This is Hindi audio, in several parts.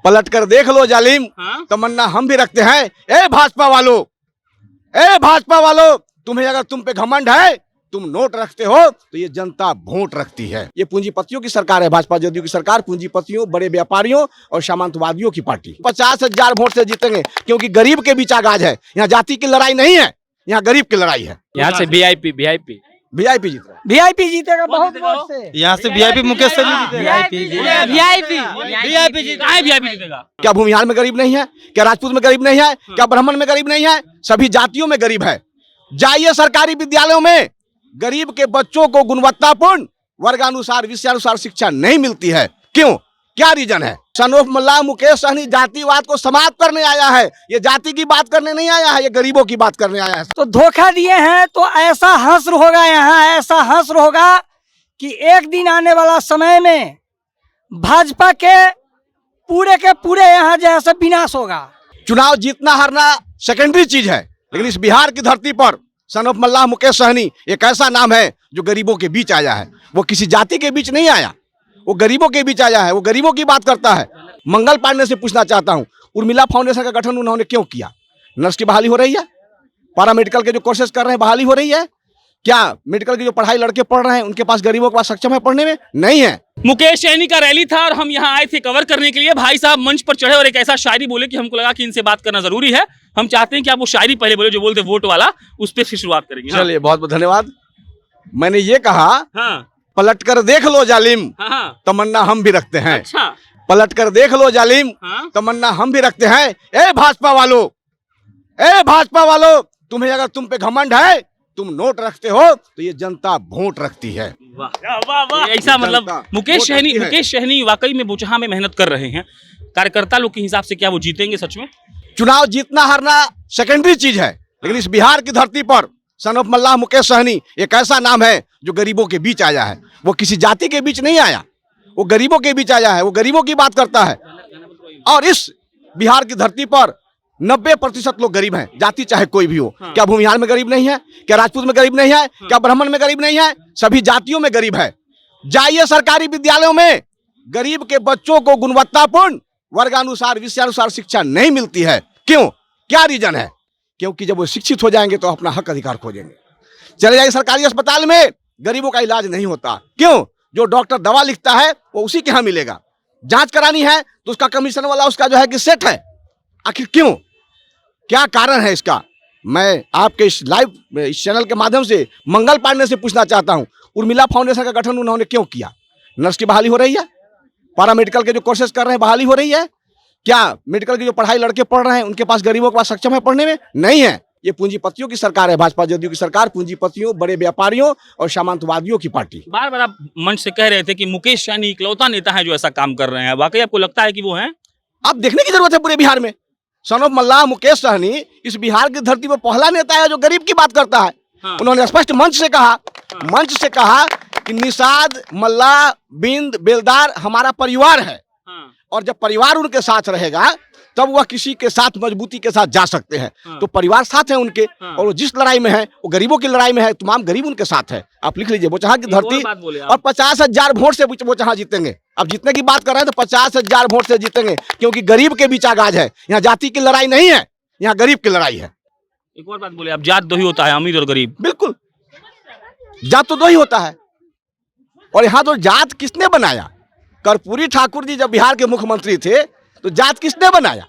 पलट कर देख लो जालिम, तमन्ना हम भी रखते हैं। ए भाजपा वालों, ए भाजपा वालों, तुम्हें अगर तुम पे घमंड है, तुम नोट रखते हो तो ये जनता वोट रखती है। ये पूंजीपतियों की सरकार है, भाजपा जदयू की सरकार पूंजीपतियों, बड़े व्यापारियों और सामंतवादियों की पार्टी। 50,000 वोट से जीतेंगे, क्योंकि गरीब के बीच आगाज है। यहाँ जाति की लड़ाई नहीं है, यहाँ गरीब की लड़ाई है। यहाँ से वीआईपी वीआईपी जीत रहा है। वीआईपी जीतेगा बहुत वोट से। यहाँ से वीआईपी मुकेश से जीतेगा। क्या भूमिहार में गरीब नहीं है? क्या राजपूत में गरीब नहीं है? क्या ब्राह्मण में गरीब नहीं है? सभी जातियों में गरीब है। जाइए सरकारी विद्यालयों में, गरीब के बच्चों को गुणवत्तापूर्ण वर्गानुसार विषयानुसार शिक्षा नहीं मिलती है। क्यों? क्या रीजन है? सनोफ मल्ला मुकेश सहनी जातिवाद को समाप्त करने आया है। ये जाति की बात करने नहीं आया है, ये गरीबों की बात करने आया है। तो धोखा दिए हैं तो ऐसा हश्र होगा, यहाँ ऐसा हश्र होगा कि एक दिन आने वाला समय में भाजपा के पूरे यहाँ जैसा विनाश होगा। चुनाव जीतना हारना सेकेंडरी चीज है, लेकिन इस बिहार की धरती पर सनोफ मल्ला मुकेश सहनी एक ऐसा नाम है जो गरीबों के बीच आया है। वो किसी जाति के बीच नहीं आया, वो गरीबों के बीच आया है। वो गरीबों की बात करता है। मंगल पांडे से पूछना चाहता हूं, उर्मिला फाउंडेशन का गठन उन्होंने क्यों किया? नर्स की बहाली हो रही है, पारा मेडिकल के जो कोर्सेज कर रहे हैं बहाली हो रही है। क्या मेडिकल की जो पढ़ाई लड़के पढ़ रहे हैं उनके पास, गरीबों के पास सक्षम है पढ़ने में? नहीं है। मुकेश सहनी का रैली था और हम यहाँ आए थे कवर करने के लिए। भाई साहब मंच पर चढ़े और एक ऐसा शायरी बोले कि हमको लगा कि इनसे बात करना जरूरी है। हम चाहते हैं कि आप वो शायरी पहले बोले जो बोलते वोट वाला, उस पर फिर शुरुआत करेंगे। चलिए, बहुत बहुत धन्यवाद। मैंने ये कहा, पलट कर देख लो जालिम, तमन्ना हम भी रखते हैं। अच्छा। पलट कर देख लो जालिम, तमन्ना हम भी रखते हैं। ए भाजपा वालों, ए भाजपा वालों, तुम्हें अगर तुम पे घमंड है, तुम नोट रखते हो तो ये जनता वोट रखती है। वाह। ऐसा मतलब मुकेश सहनी वाकई में बोचहा में मेहनत कर रहे हैं। कार्यकर्ता लोग के हिसाब से क्या वो जीतेंगे सच में? चुनाव जीतना हारना सेकेंडरी चीज है, लेकिन इस बिहार की धरती पर सनोफ मल्ला मुकेश सहनी एक ऐसा नाम है जो गरीबों के बीच आया है। वो किसी जाति के बीच नहीं आया, वो गरीबों के बीच आया है। वो गरीबों की बात करता है। और इस बिहार की धरती पर 90% लोग गरीब हैं, जाति चाहे कोई भी हो। क्या भूमिहार में गरीब नहीं है? क्या राजपूत में गरीब नहीं है? क्या ब्राह्मण में गरीब नहीं है? सभी जातियों में गरीब है। जाइए सरकारी विद्यालयों में, गरीब के बच्चों को गुणवत्तापूर्ण वर्गानुसार विषयानुसार शिक्षा नहीं मिलती है। क्यों? क्या रीजन है? क्योंकि जब वो शिक्षित हो जाएंगे तो अपना हक अधिकार खोजेंगे। चले जाइए सरकारी अस्पताल में, गरीबों का इलाज नहीं होता। क्यों? जो डॉक्टर दवा लिखता है वो उसी के यहाँ मिलेगा। जांच करानी है तो उसका कमीशन वाला उसका जो है कि सेट है। आखिर क्यों? क्या कारण है इसका? मैं आपके इस लाइव इस चैनल के माध्यम से मंगल पांडे से पूछना चाहता हूं, उर्मिला फाउंडेशन का गठन उन्होंने क्यों किया? नर्स की बहाली हो रही है, पारा मेडिकल के जो कोर्सेज कर रहे हैं बहाली हो रही है। क्या मेडिकल की जो पढ़ाई लड़के पढ़ रहे हैं उनके पास, गरीबों के पास सक्षम है पढ़ने में? नहीं है। ये पूंजीपतियों की सरकार है, भाजपा जदयू की सरकार पूंजीपतियों, बड़े व्यापारियों और सामंतवादियों की पार्टी। बार बार आप मंच से कह रहे थे कि मुकेश सहनी इकलौता नेता है जो ऐसा काम कर रहे हैं। वाकई आपको लगता है कि वो हैं? अब देखने की जरूरत है पूरे बिहार में। सनोफ मल्ला मुकेश सहनी इस बिहार की धरती पर पहला नेता है जो गरीब की बात करता है। उन्होंने स्पष्ट मंच से कहा कि निषाद, मल्ला, बिंद, बेलदार हमारा परिवार है। और जब परिवार उनके साथ रहेगा तब वह किसी के साथ मजबूती के साथ जा सकते हैं। तो परिवार साथ है उनके, और वो जिस लड़ाई में है वो गरीबों की लड़ाई में है। तमाम गरीब उनके साथ है। आप लिख लीजिए, बोचहा की धरती, और 50,000 वोट से बोचहा जीतेंगे। अब जीतने की बात कर रहे हैं तो 50,000 वोट से जीतेंगे, क्योंकि गरीब के बीच आगाज है। यहाँ जाति की लड़ाई नहीं है, यहाँ गरीब की लड़ाई है। एक और बात बोले आप, जात दो ही होता है, अमीर और गरीब। बिल्कुल, जात तो दो ही होता है। और यहाँ तो जात किसने बनाया? कर्पूरी ठाकुर जी जब बिहार के मुख्यमंत्री थे तो जात किसने बनाया?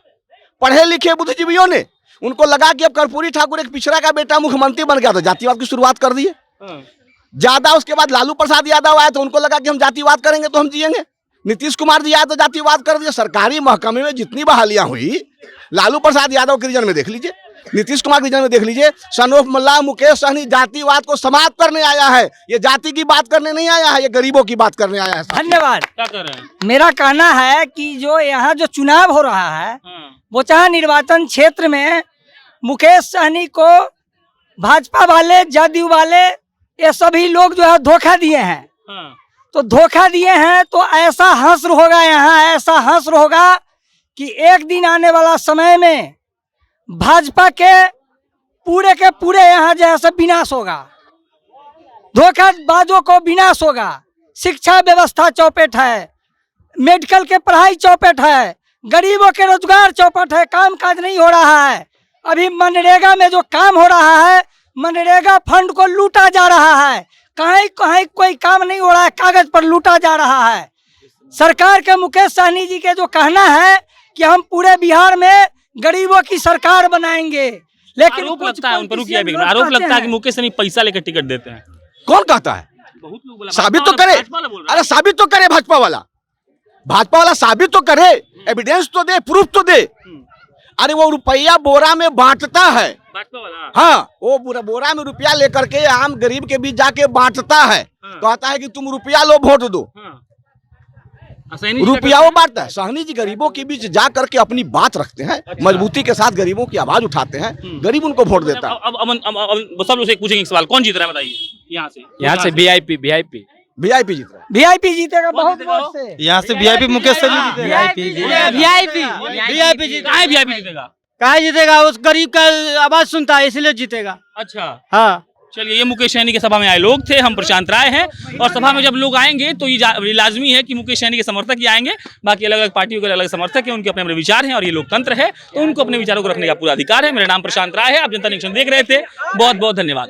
पढ़े लिखे बुद्धिजीवियों ने। उनको लगा कि अब कर्पूरी ठाकुर एक पिछड़ा का बेटा मुख्यमंत्री बन गया तो जातिवाद की शुरुआत कर दिए। ज्यादा उसके बाद लालू प्रसाद यादव आए तो उनको लगा कि हम जातिवाद करेंगे तो हम जिएंगे। नीतीश कुमार जी आए तो जातिवाद कर दिया। सरकारी महकमे में जितनी बहालियां हुई, लालू प्रसाद यादव के रीजन में देख लीजिए, नीतीश कुमार के रीजन में देख लीजिए। सनोफ मल्ला मुकेश सहनी जातिवाद को समाप्त करने आया है। ये जाति की बात करने नहीं आया है, ये गरीबों की बात करने आया है। धन्यवाद। क्या कर रहे हैं? मेरा कहना है कि जो यहाँ जो चुनाव हो रहा है, बोचहा निर्वाचन क्षेत्र में मुकेश सहनी को भाजपा वाले, जदयू वाले, ये सभी लोग जो है धोखा दिए हैं। तो धोखा दिए हैं तो ऐसा हश्र होगा, यहाँ ऐसा हश्र होगा कि एक दिन आने वाला समय में भाजपा के पूरे यहाँ जैसे विनाश होगा। धोखाबाजों को विनाश होगा। शिक्षा व्यवस्था चौपट है, मेडिकल के पढ़ाई चौपट है, गरीबों के रोजगार चौपट है, काम काज नहीं हो रहा है। अभी मनरेगा में जो काम हो रहा है, मनरेगा फंड को लूटा जा रहा है। कहीं कहीं कोई काम नहीं हो रहा है, कागज पर लूटा जा रहा है। सरकार के मुकेश सहनी जी के जो कहना है कि हम पूरे बिहार में गरीबों की सरकार बनाएंगे, लेकिन आरोप कुछ लगता है उन पर politician रुकिए, लोग आरोप कहते लगता है कि हैं। मुकेश सहनी पैसा लेकर टिकट देते हैं। कौन कहता है? बहुत लोग बोला, साबित तो भाजपा करे। भाजपा वाला बोल रहा है। अरे साबित तो करे भाजपा वाला साबित तो करे, एविडेंस तो दे, प्रूफ तो दे। अरे वो रुपया बोरा में बांटता है। भाजपा वाला हाँ, वो बोरा में रुपया लेकर के आम गरीब के बीच जाके बांटता है। कहता है कि तुम रुपया लो, वोट दो। हाँ। सहनी जी रुपया का- वो बांटता है। सहनी जी गरीबों के बीच जा करके अपनी बात रखते हैं, मजबूती के साथ गरीबों की आवाज उठाते हैं, गरीब उनको वोट देता है। अब सब लोग से पूछेंगे एक सवाल, कौन जीत रहा है बताइए? यहाँ से वीआईपी वीआईपी जीत रहा है। वीआईपी जीतेगा बहुत जीतेगा वोट से। यहाँ से वीआईपी मुकेश सहनी जीतेगा। वीआईपी काहे VIP जीतेगा? कहा जीतेगा? उस गरीब का आवाज सुनता है इसलिए जीतेगा। अच्छा, हाँ, चलिए, ये मुकेश सहनी के सभा में आए लोग थे। हम प्रशांत राय हैं, और सभा में जब लोग आएंगे तो ये लाजमी है कि मुकेश सहनी के समर्थक ही आएंगे। बाकी अलग अलग पार्टियों के अलग अलग समर्थक हैं, उनके अपने अपने विचार हैं, और ये लोकतंत्र है, तो उनको अपने विचारों को रखने का पूरा अधिकार है। मेरा नाम प्रशांत राय है, आप जनता नेशन देख रहे थे। बहुत बहुत धन्यवाद।